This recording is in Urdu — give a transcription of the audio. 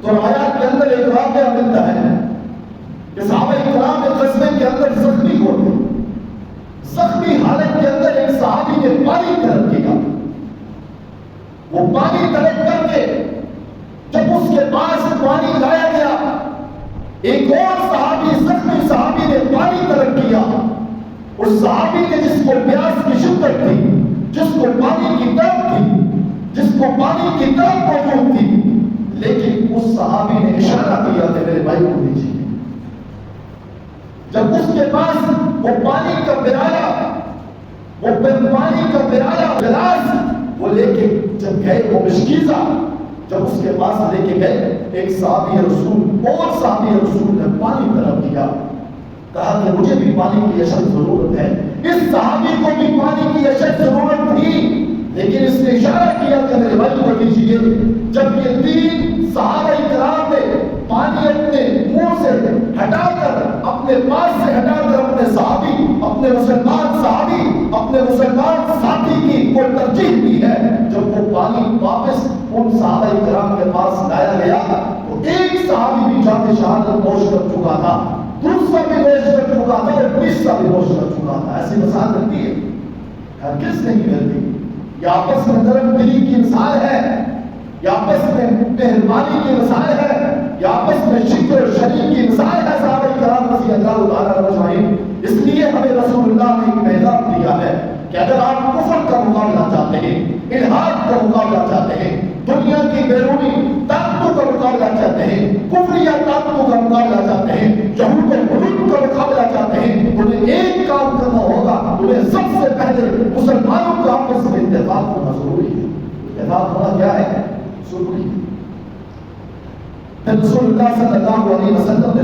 تو روایات کے اندر ایک واقعہ ملتا ہے کہ صحابہ کرام ایک غزوے کے اندر زخمی ہو گئے. زخمی حالت کے اندر ایک صحابی نے پانی طلب کیا. وہ پانی طلب کر کے جب اس کے پاس پانی لایا گیا، ایک اور صحابی زخمی صحابی نے پانی طلب کیا. اس صحابی نے جس کو پیاس کی شدت تھی، جس کو پانی کی طلب تھی، جس کو پانی کی طلب موجود تھی، لیکن اس صحابی نے اشارہ کیا کہ میرے بھائی کو دیجیے. جب اس کے پاس وہ پانی کا پیالہ، وہ پانی کا پیالہ گلاس وہ لے کے جب گئے، وہ مشکیزہ جب اس کے پاس لے کے گئے، ایک صحابی رسول اور صحابی رسول نے پانی طلب کیا. کہا کہ مجھے بھی پانی کی اشد ضرورت ہے. اس صحابی کو بھی پانی کی اشد ضرورت تھی، لیکن اس نے اشارہ کیا کہ میرے بھائی کو دیجیے. جب یہ تین صحابہ کرام نے پانی اپنے منہ سے ہٹا کر، اپنے پاس سے ہٹا کر اپنے صحابی، اپنے مسلمان صحابی، اپنے مسلمان ساتھی کی کو ترجیح دی ہے، جب وہ پانی واپس ان صحابہ کرام کے پاس لایا گیا تو ایک صحابی بھی جان شہادت نوش کر چکا تھا، دوسرا بھی نوش کر چکا تھا اور تیسرا بھی نوش کر چکا تھا. ایسی مثال ملتی ہے؟ ہرگز نہیں ملتی. یہ آپس میں نرم دلی کی مثال ہے، یہ آپس میں مہربانی کی مثال ہے، یہ آپس میں شکر و شریف کی مثال ہے. صحابہ کرام رضی اللہ تعالیٰ عنہ اجمعین. اس لیے ہمیں رسول اللہ نے ایک پیغام دیا ہے کہ اگر آپ کفر کا مقابلہ چاہتے ہیں، الحاد کا مقابلہ چاہتے ہیں، دنیا کی بیرونی طاقتوں کا مقابلہ چاہتے ہیں، کفریہ طاقتوں کا مقابلہ چاہتے ہیں، یہود و حدود کا مقابلہ چاہتے ہیں، انہیں ایک کام کرنا ہوگا. انہیں سب سے پہلے مسلمانوں کا آپس میں اتفاق ہونا ضروری ہے. اتفاق ہونا کیا ہے؟ ضروری ہے. رسول اللہ صلی اللہ علیہ وسلم نے